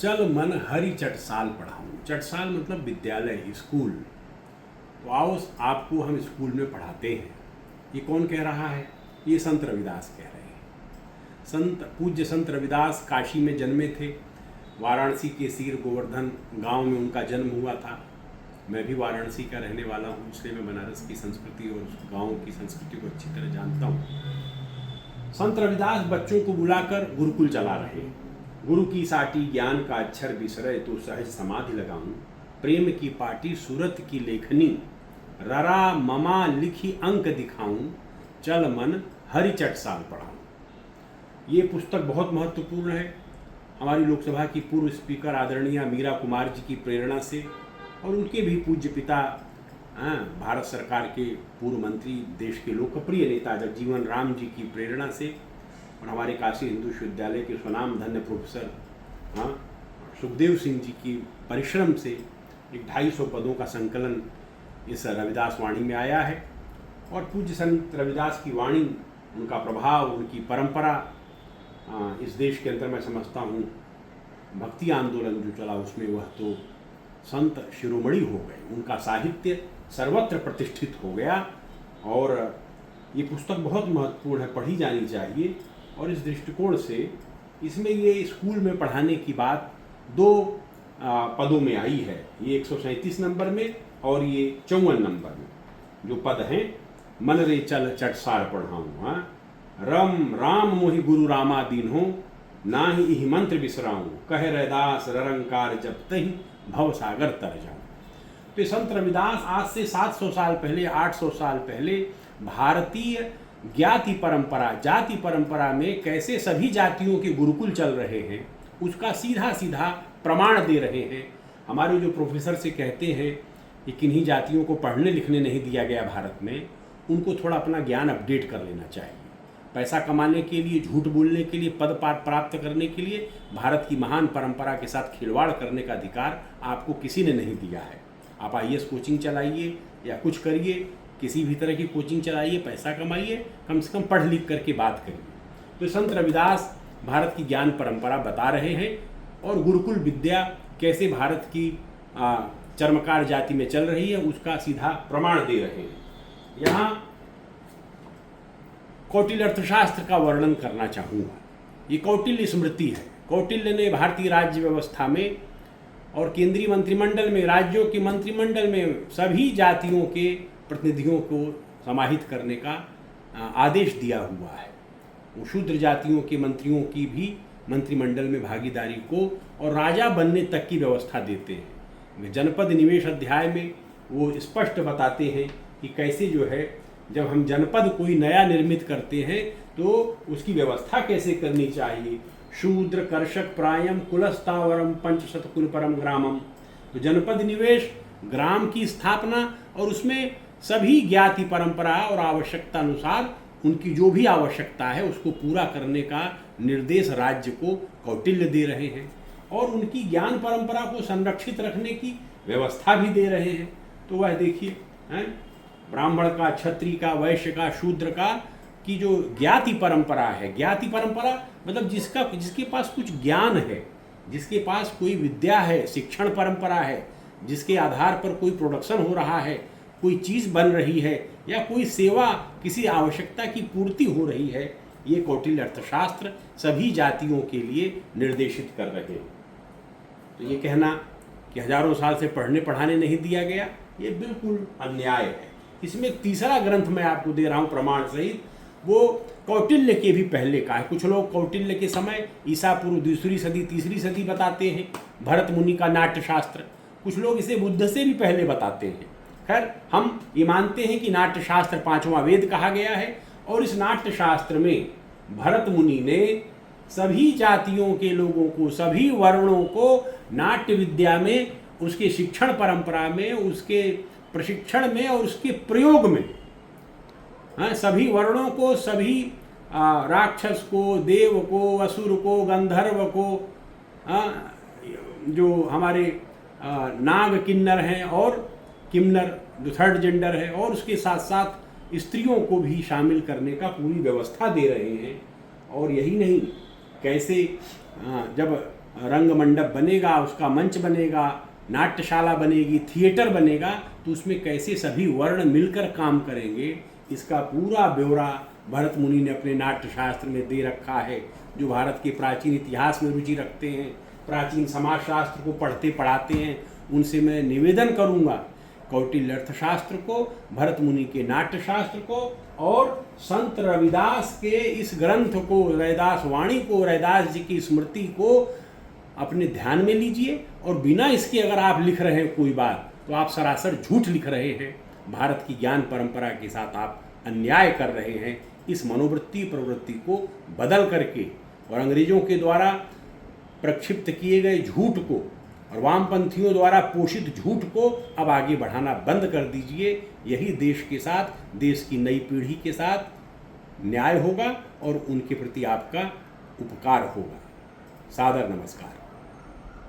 चल मन हरि चटसाल पढ़ाऊँ। चटसाल मतलब विद्यालय, स्कूल। तो आओ आपको हम स्कूल में पढ़ाते हैं। ये कौन कह रहा है? ये संत रविदास कह रहे हैं। पूज्य संत रविदास काशी में जन्मे थे। वाराणसी के सीर गोवर्धन गांव में उनका जन्म हुआ था। मैं भी वाराणसी का रहने वाला हूँ, इसलिए मैं बनारस की संस्कृति और उस गाँव की संस्कृति को अच्छी तरह जानता हूँ। संत रविदास बच्चों को बुलाकर गुरुकुल चला रहे। गुरु की साटी ज्ञान का अक्षर बिसरे तो सहज समाधि लगाऊं, प्रेम की पाटी सूरत की लेखनी, ररा ममा लिखी अंक दिखाऊं, चल मन हरि चटसाल पढ़ाऊं। ये पुस्तक बहुत महत्वपूर्ण है। हमारी लोकसभा की पूर्व स्पीकर आदरणीय मीरा कुमार जी की प्रेरणा से और उनके भी पूज्य पिता भारत सरकार के पूर्व मंत्री, देश के लोकप्रिय नेता जगजीवन राम जी की प्रेरणा से और हमारे काशी हिंदू विश्वविद्यालय के स्वनाम धन्य प्रोफेसर सुखदेव सिंह जी की परिश्रम से एक 250 पदों का संकलन इस रविदास वाणी में आया है। और पूज्य संत रविदास की वाणी, उनका प्रभाव, उनकी परंपरा इस देश के अंदर मैं समझता हूँ भक्ति आंदोलन जो चला उसमें वह तो संत शिरोमणि हो गए। उनका साहित्य सर्वत्र प्रतिष्ठित हो गया और ये पुस्तक बहुत महत्वपूर्ण है, पढ़ी जानी चाहिए। और इस दृष्टिकोण से इसमें ये स्कूल में पढ़ाने की बात 2 पदों में आई है। ये 137 नंबर में और ये 54 नंबर में जो पद हैं, मन रे चल चटसाल पढ़ाऊँ, रम राम मोहि गुरु रामा दीन हो, ना ही इह मंत्र बिसराऊँ, कह रैदास ररंकार जब तही भव सागर तर जाऊँ। तो संत रविदास आज से 700 साल पहले, 800 साल पहले भारतीय ज्ञाति परंपरा, जाति परंपरा में कैसे सभी जातियों के गुरुकुल चल रहे हैं उसका सीधा सीधा प्रमाण दे रहे हैं। हमारे जो प्रोफेसर से कहते हैं कि किन्हीं जातियों को पढ़ने लिखने नहीं दिया गया भारत में, उनको थोड़ा अपना ज्ञान अपडेट कर लेना चाहिए। पैसा कमाने के लिए, झूठ बोलने के लिए, पद प्राप्त करने के लिए भारत की महान परंपरा के साथ खिलवाड़ करने का अधिकार आपको किसी ने नहीं दिया है। आप IAS कोचिंग चलाइए या कुछ करिए, किसी भी तरह की कोचिंग चलाइए, पैसा कमाइए, कम से कम पढ़ लिख करके बात करिए। तो संत रविदास भारत की ज्ञान परंपरा बता रहे हैं और गुरुकुल विद्या कैसे भारत की चर्मकार जाति में चल रही है उसका सीधा प्रमाण दे रहे हैं। यहाँ कौटिल्य अर्थशास्त्र का वर्णन करना चाहूँगा। ये कौटिल्य स्मृति है। कौटिल्य ने भारतीय राज्य व्यवस्था में और केंद्रीय मंत्रिमंडल में, राज्यों के मंत्रिमंडल में सभी जातियों के प्रतिनिधियों को समाहित करने का आदेश दिया हुआ है। वो शूद्र जातियों के मंत्रियों की भी मंत्रिमंडल में भागीदारी को और राजा बनने तक की व्यवस्था देते हैं। जनपद निवेश अध्याय में वो स्पष्ट बताते हैं कि कैसे जो है जब हम जनपद कोई नया निर्मित करते हैं तो उसकी व्यवस्था कैसे करनी चाहिए। शूद्र कर्षक प्रायम कुलस्तावरम पंचशत कुल परम ग्रामम। तो जनपद निवेश, ग्राम की स्थापना और उसमें सभी ज्ञाति परंपरा और आवश्यकता अनुसार उनकी जो भी आवश्यकता है उसको पूरा करने का निर्देश राज्य को कौटिल्य दे रहे हैं और उनकी ज्ञान परंपरा को संरक्षित रखने की व्यवस्था भी दे रहे हैं। तो वह देखिए ब्राह्मण का, क्षत्रिय का, वैश्य का, शूद्र का की जो ज्ञाति परंपरा है, ज्ञाति परंपरा मतलब जिसके पास कुछ ज्ञान है, जिसके पास कोई विद्या है, शिक्षण परंपरा है, जिसके आधार पर कोई प्रोडक्शन हो रहा है, कोई चीज़ बन रही है या कोई सेवा, किसी आवश्यकता की पूर्ति हो रही है, ये कौटिल्य अर्थशास्त्र सभी जातियों के लिए निर्देशित कर रहे हैं। तो ये कहना कि हजारों साल से पढ़ने पढ़ाने नहीं दिया गया, ये बिल्कुल अन्याय है। इसमें तीसरा ग्रंथ मैं आपको दे रहा हूँ प्रमाण सहित, वो कौटिल्य के भी पहले का है। कुछ लोग कौटिल्य के समय ईसा पूर्व 2री सदी 3री सदी बताते हैं, भरत मुनि का नाट्यशास्त्र। कुछ लोग इसे बुद्ध से भी पहले बताते हैं। खैर, हम ये मानते हैं कि नाट्यशास्त्र 5वां वेद कहा गया है और इस नाट्यशास्त्र में भरत मुनि ने सभी जातियों के लोगों को, सभी वर्णों को नाट्य विद्या में, उसके शिक्षण परंपरा में, उसके प्रशिक्षण में और उसके प्रयोग में, सभी वर्णों को, सभी राक्षस को, देव को, असुर को, गंधर्व को, जो हमारे नाग किन्नर हैं और किन्नर जो थर्ड जेंडर है, और उसके साथ साथ स्त्रियों को भी शामिल करने का पूरी व्यवस्था दे रहे हैं। और यही नहीं, कैसे जब रंग मंडप बनेगा, उसका मंच बनेगा, नाट्यशाला बनेगी, थिएटर बनेगा, तो उसमें कैसे सभी वर्ण मिलकर काम करेंगे, इसका पूरा ब्यौरा भरत मुनि ने अपने नाट्यशास्त्र में दे रखा है। जो भारत के प्राचीन इतिहास में रुचि रखते हैं, प्राचीन समाजशास्त्र को पढ़ते पढ़ाते हैं, उनसे मैं निवेदन करूंगा कौटिल्य अर्थशास्त्र को, भरत मुनि के नाट्यशास्त्र को और संत रविदास के इस ग्रंथ को, रैदास वाणी को, रैदास जी की स्मृति को अपने ध्यान में लीजिए। और बिना इसके अगर आप लिख रहे हैं कोई बात, तो आप सरासर झूठ लिख रहे हैं, भारत की ज्ञान परंपरा के साथ आप अन्याय कर रहे हैं। इस मनोवृत्ति प्रवृत्ति को बदल करके और अंग्रेजों के द्वारा प्रक्षिप्त किए गए झूठ को और वामपंथियों द्वारा पोषित झूठ को अब आगे बढ़ाना बंद कर दीजिए। यही देश के साथ, देश की नई पीढ़ी के साथ न्याय होगा और उनके प्रति आपका उपकार होगा। सादर नमस्कार।